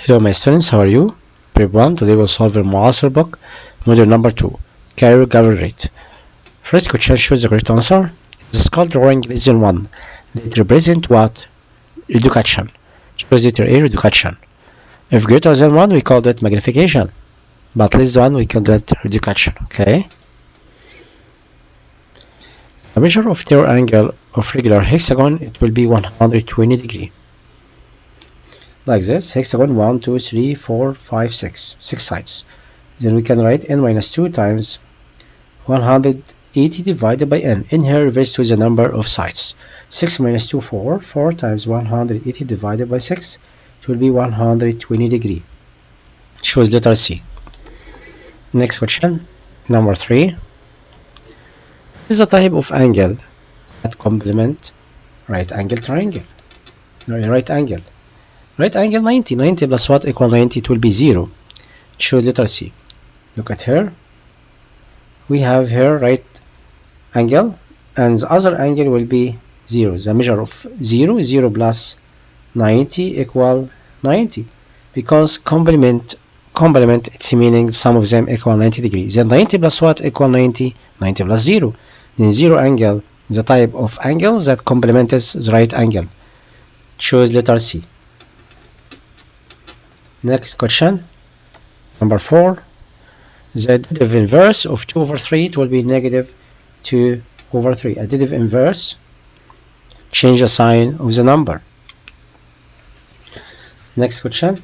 Hello my students, how are you? Prep 1, today we'll solve El-Moasser book, module number 2, Cairo Governorate. First question shows the correct answer. It's called drawing region 1. It represents what? Reduction. Choose letter A, reduction. If greater than 1, we call that magnification. But less than 1, we call that reduction, okay? The measure of interior angle of regular hexagon, it will be 120 degree. Like this, hexagon 1, 2, 3, 4, 5, 6. 6 sides. Then we can write n minus 2 times 180 divided by n. N here refers to the number of sides. 6 minus 2, 4. 4 times 180 divided by 6. It will be 120 degree. Choose letter C. Next question, number 3. This is a type of angle that complement right angle triangle. No, right angle. Right angle 90. 90 plus what equal 90? It will be 0. Choose letter C. Look at here. We have here right angle and the other angle will be 0. The measure of 0, 0 plus 90 equal 90. Because complement its meaning sum of them equal 90 degrees. Then 90 plus what equal 90? 90 plus 0. Then 0 angle is the type of angle that complements the right angle. Choose letter C. Next question, number 4. The additive inverse of 2 over 3, it will be negative 2 over 3. Additive inverse, change the sign of the number. Next question.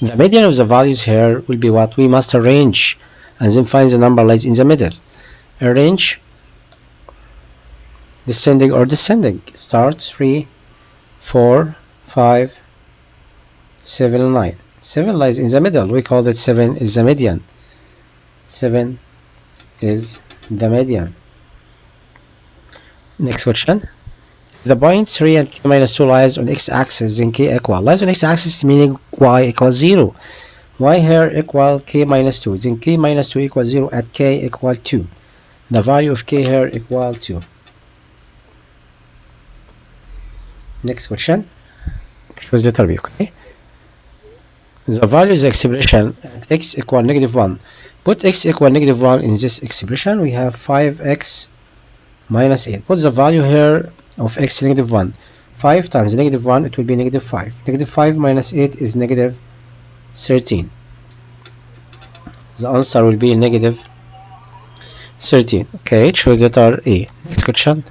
The median of the values here will be what? We must arrange and then find the number lies in the middle. Arrange descending or descending. Start 3, 4, 5, 7, and 9. 7 lies in the middle. We call it 7 is the median. 7 is the median. Next question. The point 3 and k minus 2 lies on x-axis, then k equal. Lies on x-axis meaning y equals 0. Y here equal k minus 2. Then k minus 2 equals 0 at k equal 2. The value of k here equal 2. Next question. Choose the term, okay? The value is the expression at x equal negative 1. Put x equal negative 1 in this expression. We have 5x minus 8. Put the value here of x negative 1. 5 times negative 1, it will be negative 5. Negative 5 minus 8 is negative 13. The answer will be negative 13. Okay, choose letter A. Next question.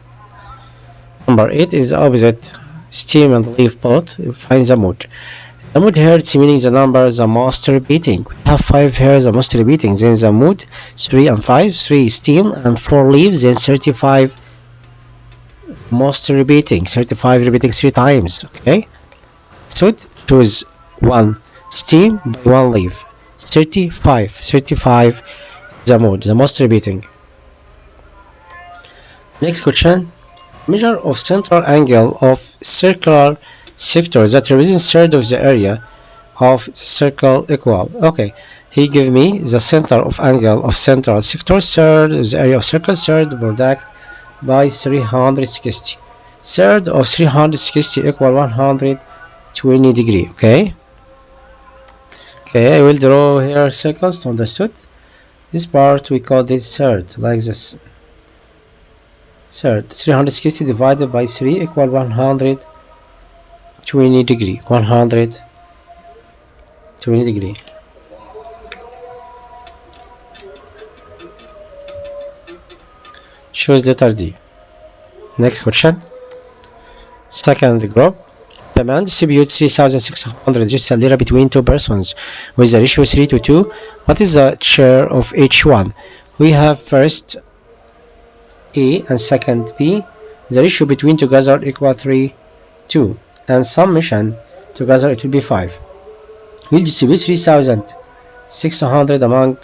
Number 8 is the opposite. Steam and leaf both. Find the mood. The mood here, it's meaning the number the most repeating. We have 5 here, the most repeating. Then the mood 3 and 5. 3 is steam and 4 leaves. Then 35 most repeating. 35 repeating 3 times. Okay. So choose 1 steam by 1 leaf. 35. 35 is the mood, the most repeating. Next question. Measure of central angle of circular sector that represents third of the area of the circle equal. Okay, he give me the center of angle of central sector, third of the area of circle, third product by 360. Third of 360 equal 120 degree. Okay. Okay, I will draw here circles to understood. This part we call this third, like this. Third, 360 divided by 3 equal 120 degree. 120 degree. Choose letter D. Next question. Second group. The man distributes 3,600 digital lira between 2 persons with the ratio 3 to 2. What is the share of each one? We have first A and second B. The ratio between together equal 3, 2. And summation together it will be 5. We'll distribute 3,600 among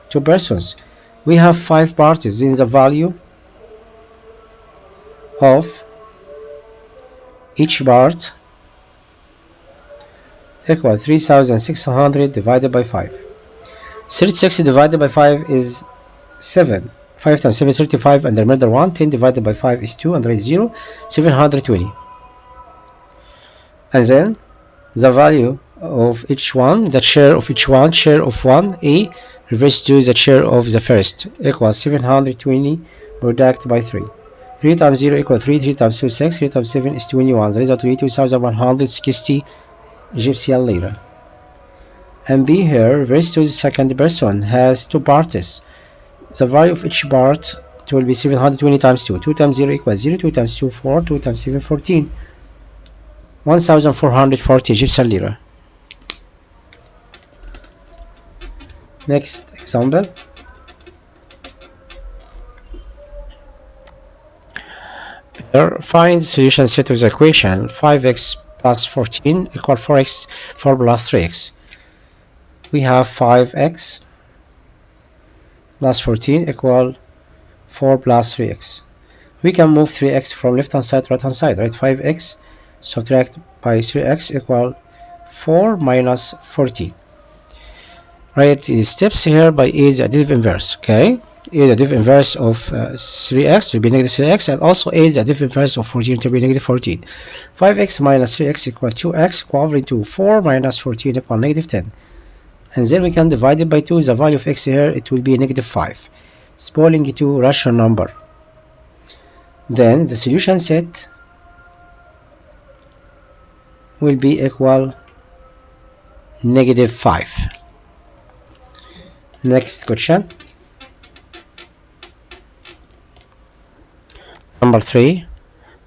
2 persons. We have 5 parties. Then the value of each part equal 3,600 divided by 5. 36 divided by 5 is 7. 5 times 7 is 35 and the remainder 1. 10 divided by 5 is 2 and there is 0. 720. and then the value of each one, the share of each one, share of 1 A reverse to the share of the first equals 720 reduced by 3. 3 times 0 equals 3, 3 times 2 6, 3 times 7 is 21. The result will be 2160 Egyptian lira. And B here reverse to the second person has two parts. The value of each part it will be 720 times 2. 2 times 0 equals 0, 2 times 2 4, 2 times 7 14. 1440 Egyptian lira. Next example. Here, find solution set of the equation 5x plus 14 equal 4x 4 plus 3x. We have 5x plus 14 equal 4 plus 3x. We can move 3x from left hand side to right hand side, right? 5x subtract by 3x equal 4 minus 14. Write the steps here by add the additive inverse. Okay, add the additive inverse of 3x to be negative 3x, and also add the additive inverse of 14 to be negative 14. 5x minus 3x equal 2x equivalent to 4 minus 14 equal negative 10. And then we can divide it by 2. The value of x here it will be negative 5, spoiling it to rational number. Then the solution set will be equal negative 5. Next question. Number 3.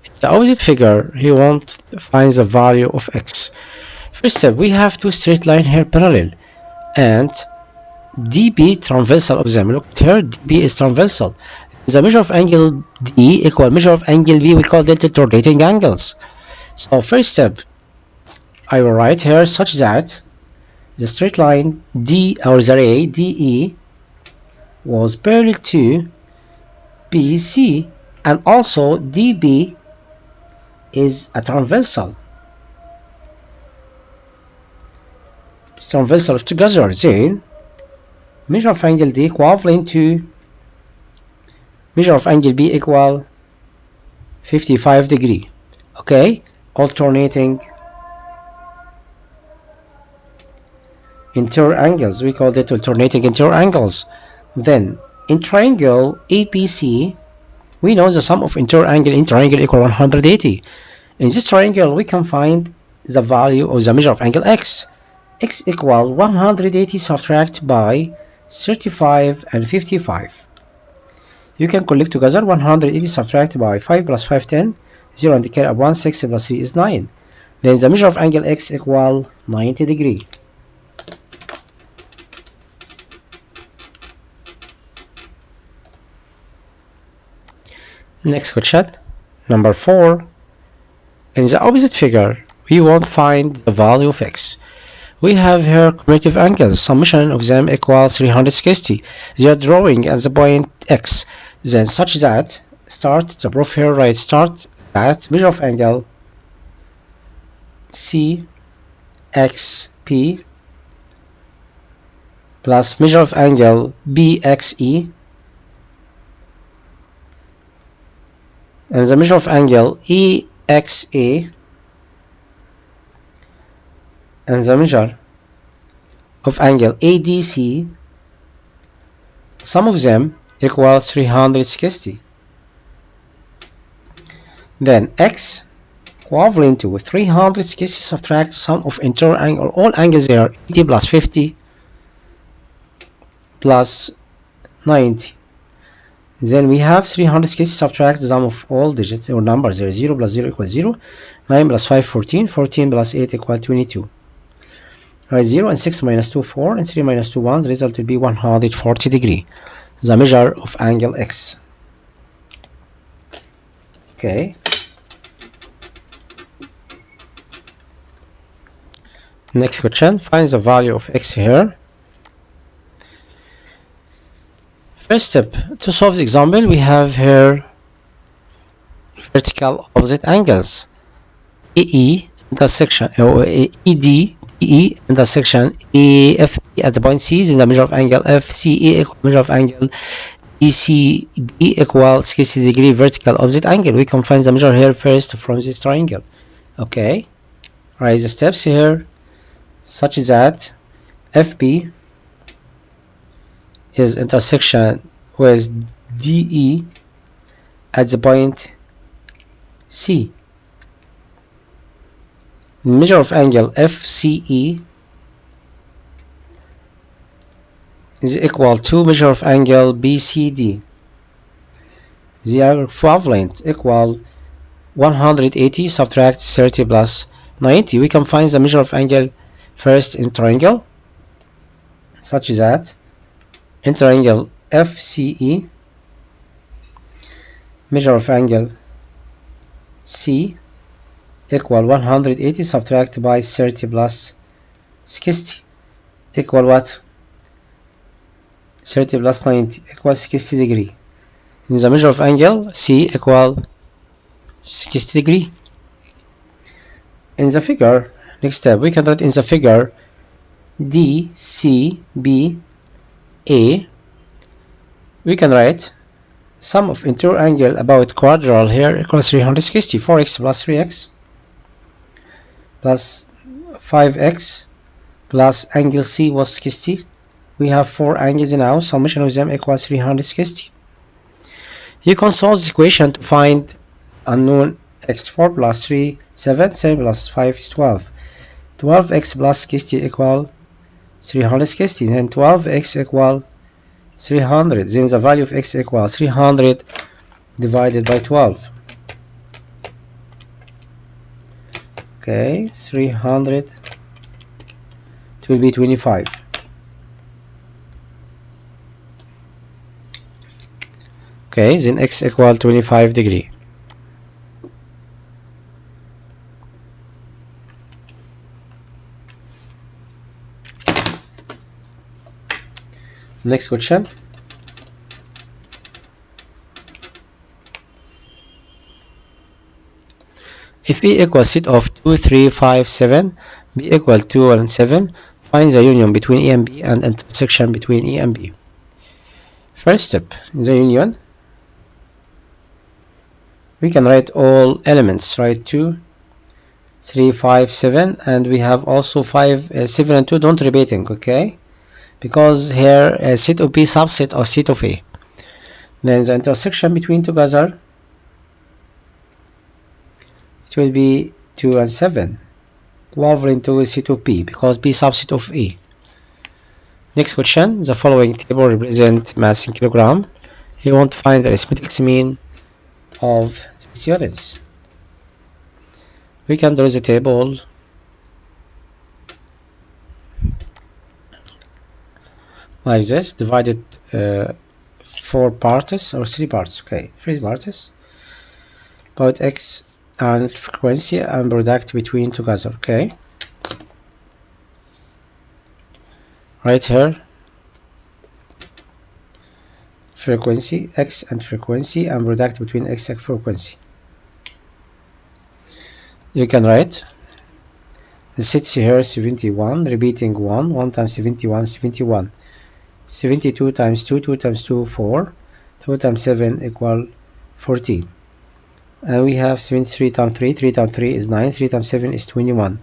It's the opposite figure. He wants to find the value of x. First step, we have two straight lines here parallel, and DB transversal of them. Look here, DB is transversal. The measure of angle D equal measure of angle B. We call it the rotating angles. So first step, I will write here such that the straight line D or the ray DE was parallel to BC, and also DB is a transversal. It's transversal together. Then measure of angle D equivalent to measure of angle B equal 55 degree. Okay, alternating interior angles. We call it alternating interior angles. Then in triangle ABC, we know the sum of interior angle in triangle equal 180. In this triangle, we can find the value of the measure of angle x. X equal 180 subtract by 35 and 55. You can collect together 180 subtract by 5 plus 5 10, 0 and carry up 1, 6 plus 3 is 9. Then the measure of angle x equal 90 degree. Next question, number 4. In the opposite figure, we want to find the value of x. We have here cumulative angles. Summation of them equals 360. They are drawing at the point x. Then such that start the proof here. Right, start at measure of angle CXP plus measure of angle BXE and the measure of angle EXA and the measure of angle ADC, sum of them equals 360. Then x equivalent to 360 subtract sum of interior angle, all angles here, 80 plus 50 plus 90. Then we have 360 subtract the sum of all digits or numbers. There is 0 plus 0 equals 0, 9 plus 5 14, 14 plus 8 equals 22. Right, 0 and 6 minus 2 4 and 3 minus 2 1. The result will be 140 degree. The measure of angle x. Okay. Next question, find the value of x here. First step, to solve the example, we have here vertical opposite angles. AE intersection or ED E intersection AF at the point C is the measure of angle FCE equal measure of angle ECB equals 60 degree vertical opposite angle. We can find the measure here first from this triangle. Okay. Write the steps here such that FB is intersection with DE at the point C. Measure of angle FCE is equal to measure of angle BCD. They are equivalent, equal 180 subtract 30 plus 90. We can find the measure of angle first in triangle such that in triangle FCE, measure of angle C equal 180 subtract by 30 plus 60 equal what? 30 plus 90 equals 60 degree. In the measure of angle C equal 60 degree. In the figure, next step, we can write in the figure DCBA, we can write sum of interior angle about quadral here equals 360. 4x plus 3x plus 5x plus angle C was 60. We have 4 angles now, summation of them equals 360. You can solve this equation to find unknown x. 4 plus 3 7, 7 plus 5 is 12. 12x plus 60 equal 360. Then 12x equal 300. Then the value of x equals 300 divided by 12. Okay, 300, it will be 25. Okay, then x equal 25 degree. Next question. If E equals set of 2, 3, 5, 7, B equal 2 and 7, find the union between E and B and intersection between E and B. First step, in the union, we can write all elements, right? 2, 3, 5, 7, and we have also 5, 7 and 2, don't repeating, okay? Because here set of B subset of set of A. Then the intersection between together, it will be 2 and 7, equivalent to set of B because B subset of A. Next question, the following table represent mass in kilogram. You want to find the arithmetic mean of students. We can draw the table like this, divided 4 parts or 3 parts. Okay, 3 parts about x and frequency and product between together. Okay, right here, frequency x and frequency and product between x and frequency. You can write the sets here 71, repeating 1 times 71, 71. 72 times 2, 2 times 2, 4, 2 times 7 equal 14. And we have 73 times 3, 3 times 3 is 9, 3 times 7 is 21.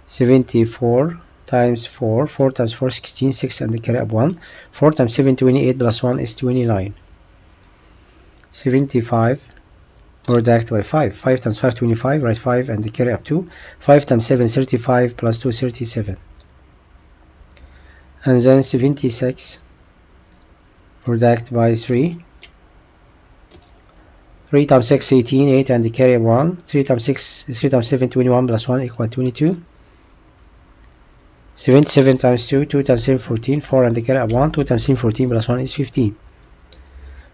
74 times 4, 4 times 4, 16, 6 and carry up 1. 4 times 7, 28 plus 1 is 29. 75 product by 5. 5 times 5, 25, write 5 and carry up 2. 5 times 7, 35 plus 2, 37. And then 76 product by 3. 3 times 6, 18, 8 and carry 1. 3 times 6, 3 times 7, 21 plus 1 equal 22. 77 times 2, 2 times 7, 14, 4 and carry 1. 2 times 7, 14 plus 1 is 15.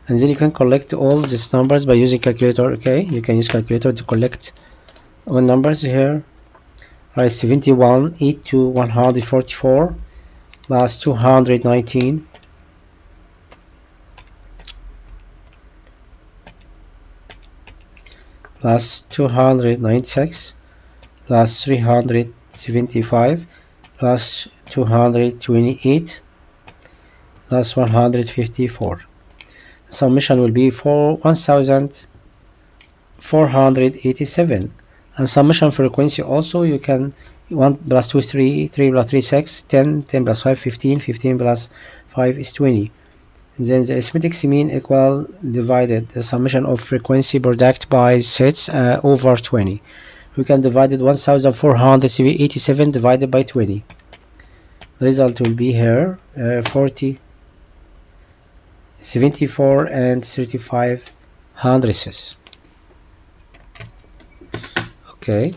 And then you can collect all these numbers by using calculator. Okay, you can use calculator to collect all numbers here. Right, 71, 8 to 144 plus 219 plus 296 plus 375 plus 228 plus 154. Summation will be 1487, And summation frequency also, you can 1 plus 2 is 3, 3 plus 3 is 6, 10, 10 plus 5 15, 15 plus 5 is 20. Then the arithmetic mean equal divided the summation of frequency product by sets over 20. We can divide it 1487 divided by 20. The result will be here 40, 74 and 35 hundredths. Okay.